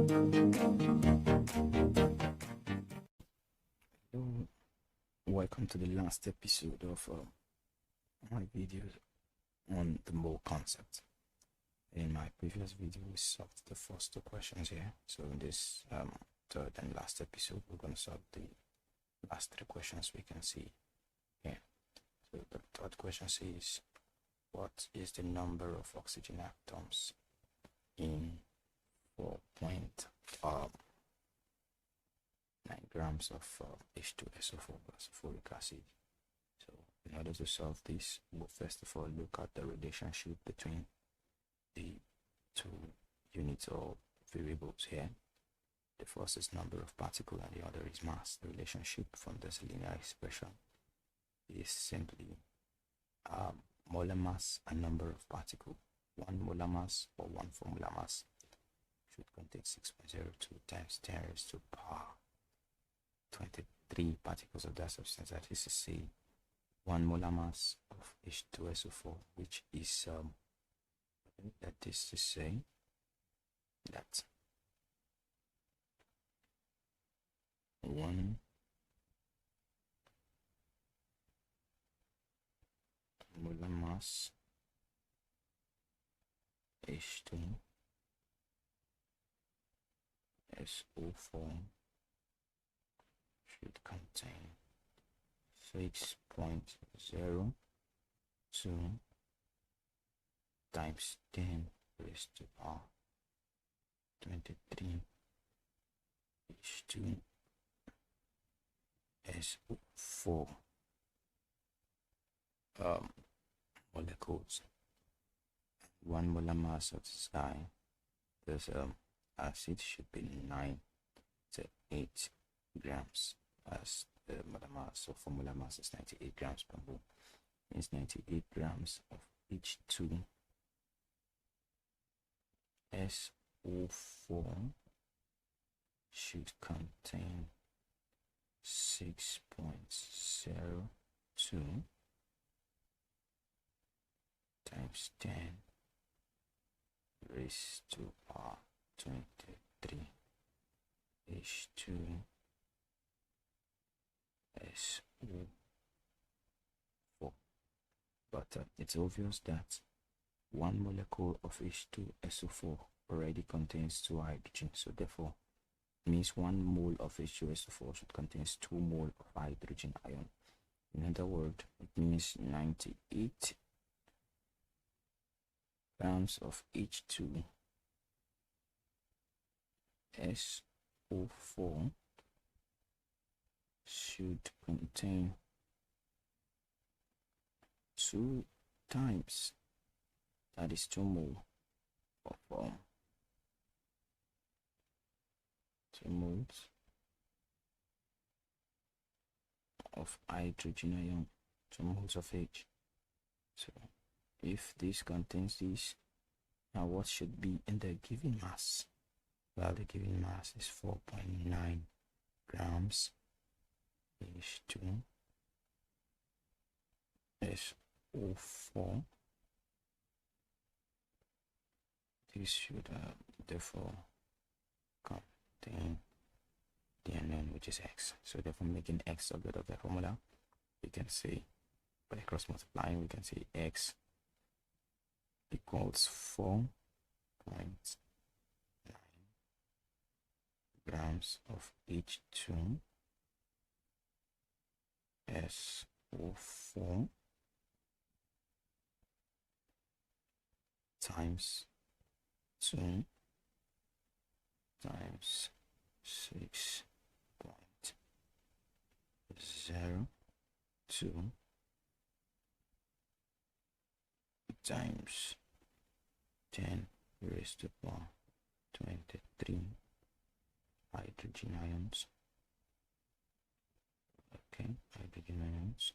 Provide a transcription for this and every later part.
Hello, welcome to the last episode of my videos on the mole concept. In my previous video, we solved the first two questions here. So in this third and last episode, we're going to solve the last three questions we can see here. So the third question says, what is the number of oxygen atoms in 4.9 grams of H2SO4 plus folic acid? So in order to solve this, we'll first of all look at the relationship between the two units or variables here. The first is number of particles and the other is mass. The relationship from this linear expression is simply molar mass and number of particles. 1 molar mass or 1 molar mass should contain 6.02 times 10 raised to power 23 particles of that substance. That is to say, 1 molar mass of H2SO4, which is that is to say that 1 molar mass H2SO4 should contain 6.02 times 10 raised to power 23 H2SO4 molecules. 1 molar mass of this guy, this acid, should be 9 to 8 grams, as the molar mass of formula mass is 98 grams per mole. Means 98 grams of H2SO4 should contain 6.02 times 10 raised to power 23 H2SO4. But it's obvious that 1 molecule of H2SO4 already contains 2 hydrogen, so therefore it means 1 mole of H2SO4 should contain 2 mole of hydrogen ion. In other words, it means 98 grams of H2SO4 should contain 2 times, that is 2 mole of 2 moles of hydrogen ion, 2 moles of H. So if this contains this, now what should be in the given mass? Well, the given mass is 4.9 grams H2SO4. This should therefore contain the unknown, which is X. So therefore, making X subject of the formula, we can say by cross multiplying, we can say X equals 4.9 grams of H2SO4 times 2 times 6.02 times 10 raised to power 23 hydrogen ions. Okay, hydrogen ions.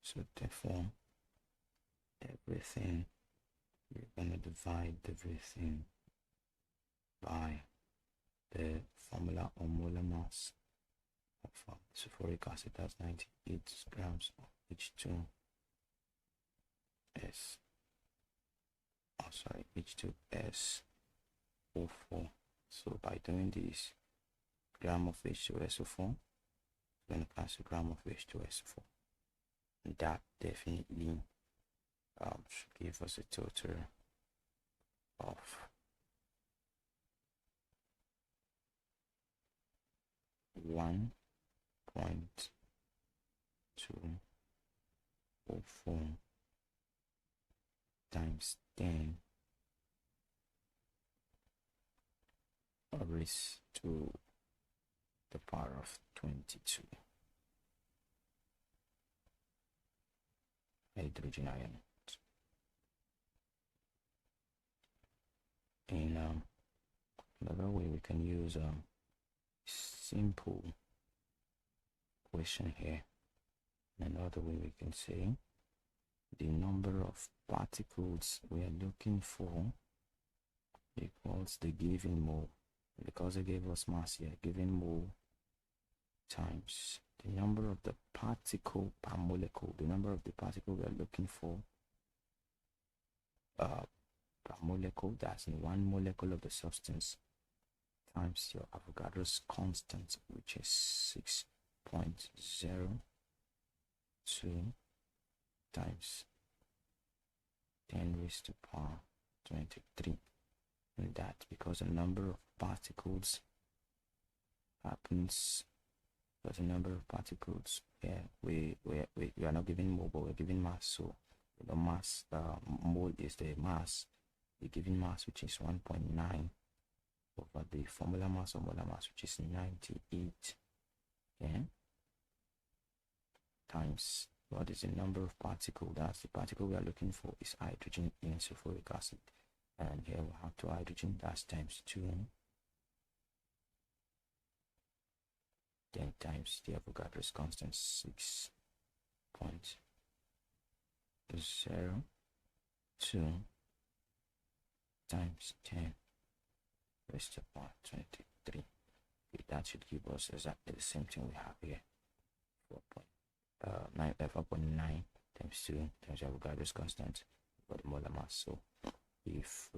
So therefore, everything, we're going to divide everything by the formula or molar mass of sulfuric acid. That's 98 grams of H2S 0.04. So by doing this, gram of H2SO4, we're going to cancel gram of H2SO4. And that definitely should give us a total of 1.204 times 10 raised to the power of 22 hydrogen ions. In another way, we can use simple question here. Another way we can say the number of particles we are looking for equals the given mole. Because they gave us mass here, given mole times the number of the particle per molecule, the number of the particle we are looking for per molecule, that's in one molecule of the substance, times your Avogadro's constant, which is 6.02 times 10 raised to power 23. And that because the number of particles happens, because the number of particles here, we are not giving mole, but we're giving mass. So the mass, mole is the mass, the given mass, which is 1.9 over the formula mass or molar mass, which is 98, okay, times what is the number of particles. That's the particle we are looking for is hydrogen in sulfuric acid, and here we have 2 hydrogen, that's times 2, then times the Avogadro's constant 6.02 times 10 raised to power 23. That should give us exactly the same thing we have here, 4.9 times 2 times Avogadro's constant for the molar mass. So if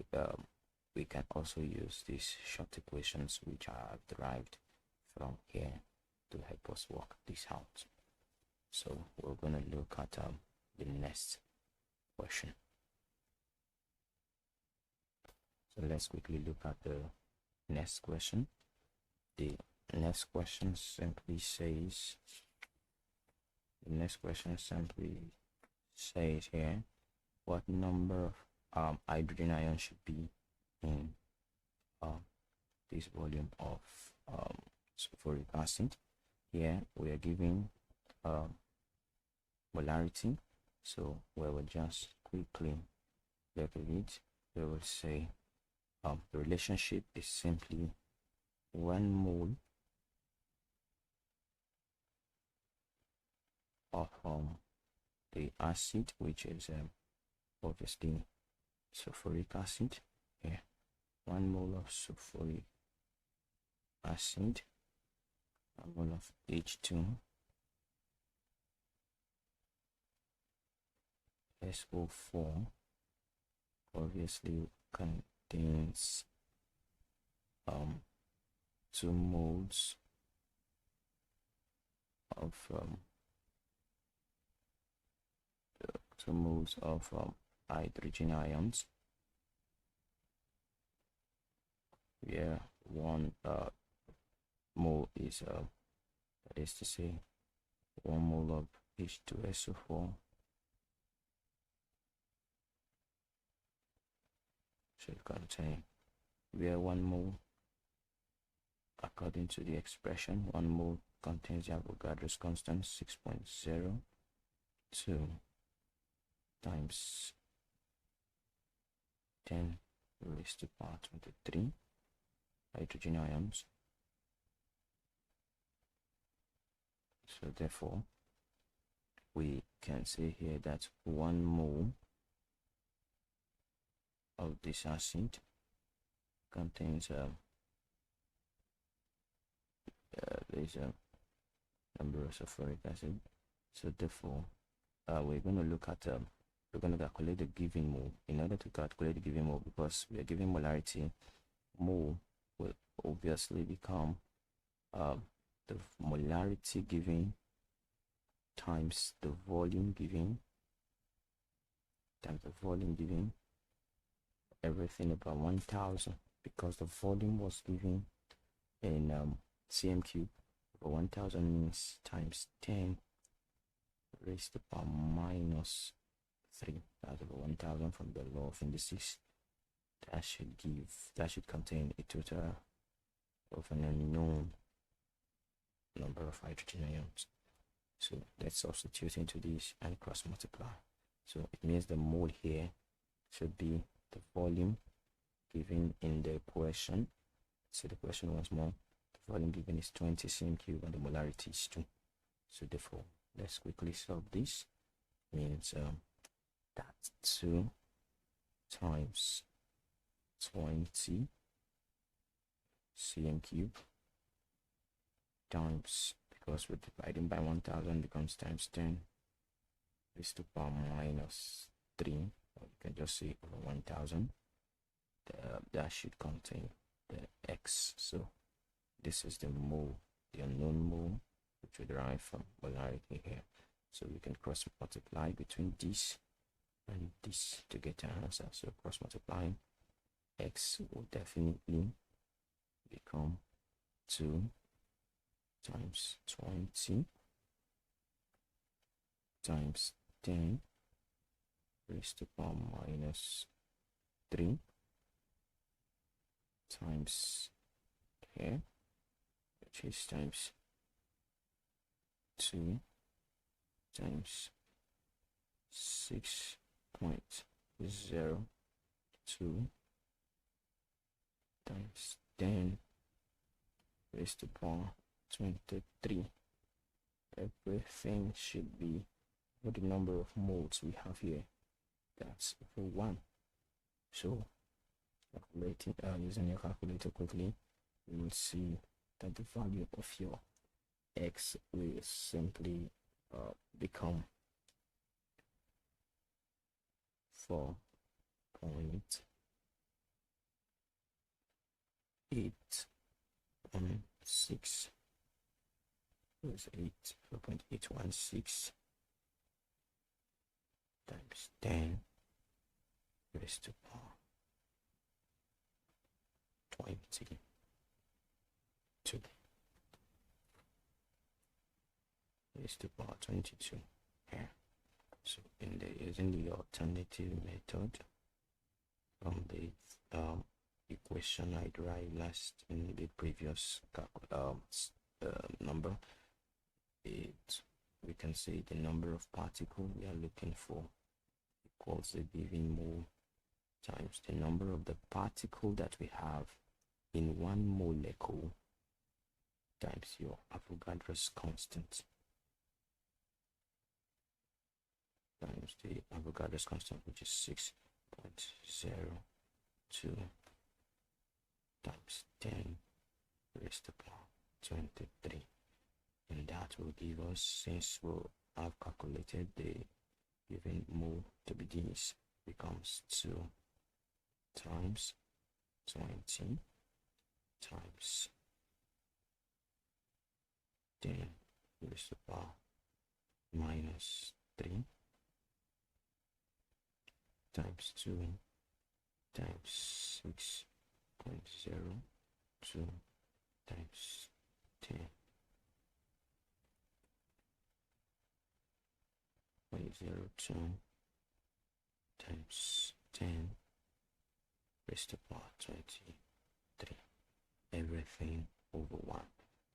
we can also use these short equations which are derived from here to help us work this out. So we're going to look at the next question. So let's quickly look at the next question. The next question simply says, here, what number of hydrogen ions should be in this volume of sulfuric acid. Here we are giving molarity, so we will just quickly look at it. We will say the relationship is simply 1 mole of the acid, which is obviously sulfuric acid. Here, 1 mole of sulfuric acid, 1 mole of H2 SO4 obviously contains 2 moles of hydrogen ions, where 1 mole is that is to say 1 mole of H2SO4 should contain, where 1 mole, according to the expression, 1 mole contains the Avogadro's constant 6.02 times 10 raised to power 23 hydrogen ions. So therefore we can say here that 1 mole of this acid contains there's a number of sulfuric acid. So therefore we're going to look at we're going to calculate the given mole. In order to calculate the given mole, because we are giving molarity, mole will obviously become the molarity given times the volume given everything about 1000, because the volume was given in cm cube. Over 1000 means times 10 raised to the power minus 3. That's over 1000 from the law of indices. That should contain a total of an unknown number of hydrogen ions. So let's substitute into this and cross multiply. So it means the mole here should be the volume given in the equation. So the question once more, the volume given is 20 cm cube and the molarity is 2. So therefore, let's quickly solve this. Means that's 2 times 20 cm cube times, because we're dividing by 1000, becomes times 10 raised to the power minus 3, or you can just say over 1000. That should contain the x. So this is the mole, the unknown mole, which we derive from molarity here. So we can cross multiply between this and this to get an answer. So cross multiplying, x will definitely become 2 times 20 times 10 raised to the power minus 3 times here, which is times 2 times 6.02 times 10 raised to the power 23. Everything should be what the number of moles we have here. That's over 1. So calculating using your calculator quickly, you will see that the value of your x will simply become 4.816 4.816 times 10 raised to the power 22 raised to the power 22 here. So using the alternative method from the equation I derived last in the previous number, we can say the number of particles we are looking for equals the given mole times the number of the particle that we have in one molecule times your Avogadro's constant times the Avogadro's constant, which is 6.02 times 10 raised to the power 23. And that will give us, since we'll have calculated the given mole to be this, becomes 2 times 20 times 10 raised to the power minus 3 times 2 times 6.02 times 10 0.02 times 10 raised to the power 23. Everything over 1.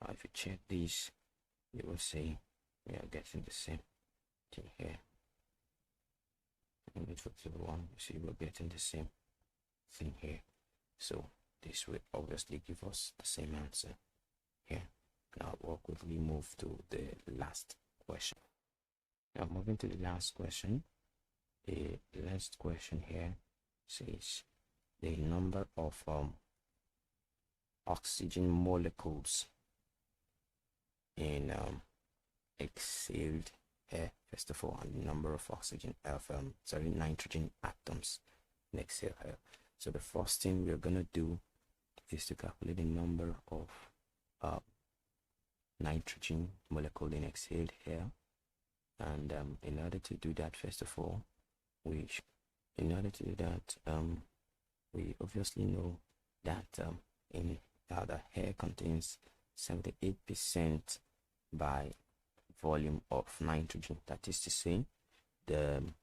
Now if you check this, you will see we are getting the same thing here. And for the 1, you see we're getting the same thing here. So this will obviously give us the same answer here. Now we'll quickly move to the last question. Now moving to the last question. The last question here says the number of oxygen molecules in exhaled air, first of all, and the number of nitrogen atoms in exhaled air. So the first thing we're gonna do is to calculate the number of nitrogen molecule in exhaled air. And in order to do that, first of all, we obviously know that the air contains 78% by volume of nitrogen. That is to say, the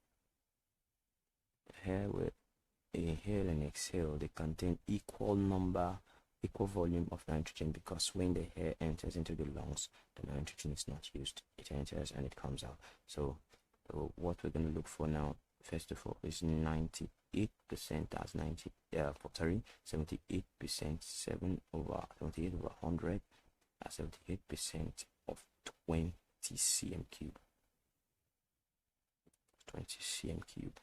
air will inhale and exhale, they contain equal volume of nitrogen, because when the air enters into the lungs, the nitrogen is not used. It enters and it comes out. So what we're going to look for now, first of all, is 98%. That's 78%, 78 over 100, 78% of 20 cm cube. 20 cm cube.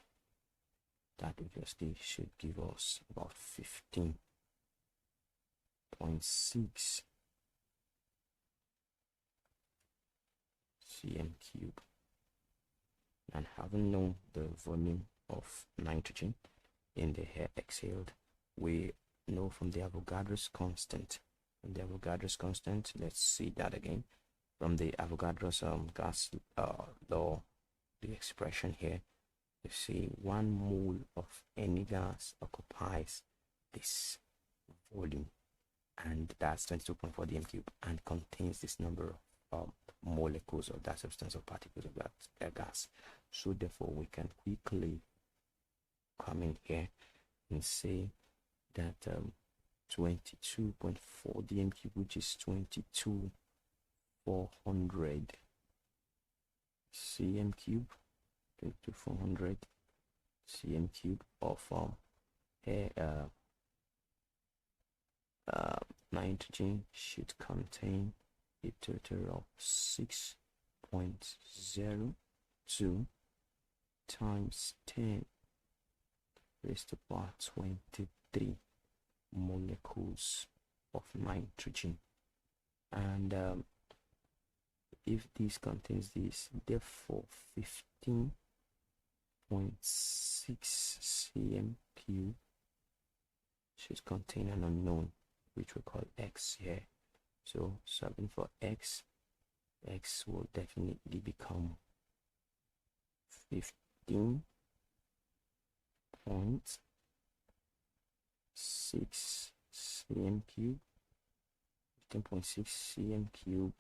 That obviously should give us about 15.6 cm cube. And having known the volume of nitrogen in the air exhaled, we know from the Avogadro's constant. From the Avogadro's constant, let's see that again. From the Avogadro's gas law, the expression here, you see 1 mole of any gas occupies this volume, and that's 22.4 dm cube, and contains this number of molecules of that substance or particles of that gas. So therefore we can quickly come in here and say that 22.4 dm cube, which is 22,400 cm cube, 22,400 cm cube of nitrogen should contain a total of 6.02 times 10 raised to the power 23 molecules of nitrogen. And if this contains this, therefore 15.6 cm cube should contain an unknown, which we call x here. So solving for x will definitely become 15.6 cm cube, 15.6 cm cube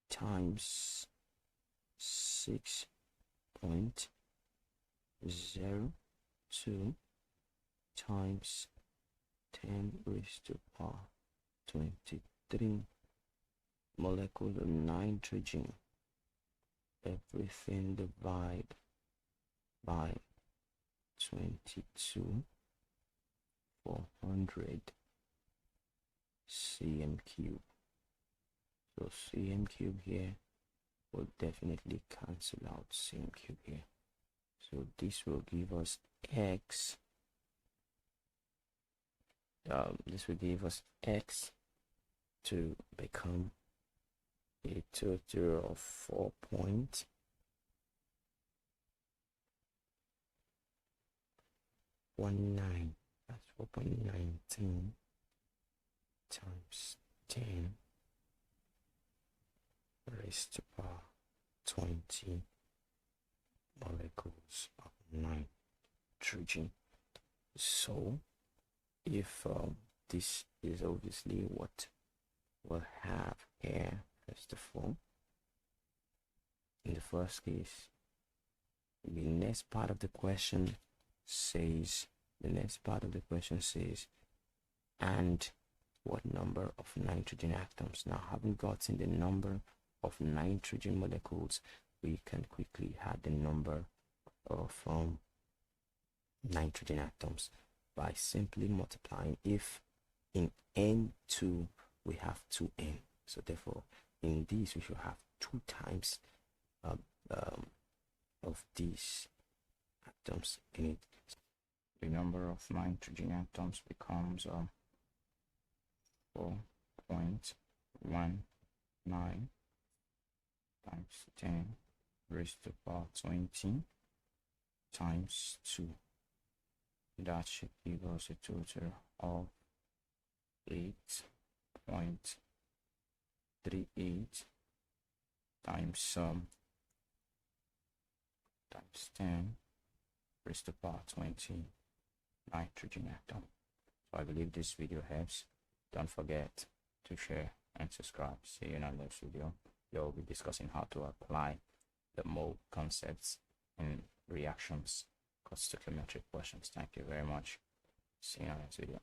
times 6.02 times 10 raised to the power 23 molecules of nitrogen. Everything divided by 22,400 cm cube. So cm cube here will definitely cancel out cm cube here. So this will give us x. This will give us x to become a total of 4.19. That's 4.19 times 10 raised to the power 20 molecules of nitrogen. So if this is obviously what we'll have here, first of all, in the first case, the next part of the question says, and what number of nitrogen atoms. Now, having gotten the number of nitrogen molecules, we can quickly add the number of nitrogen atoms by simply multiplying. If in N2 we have 2N, so therefore in this we should have 2 times of these atoms in it. The number of nitrogen atoms becomes 4.19 times 10 raised to the power 20 times 2. That should give us a total of 8.38 times times 10 raised to the power 20 nitrogen atom. So I believe this video helps. Don't forget to share and subscribe. See you in our next video. We'll be discussing how to apply the mole concepts in reactions, stoichiometric questions. Thank you very much. See you in our next video.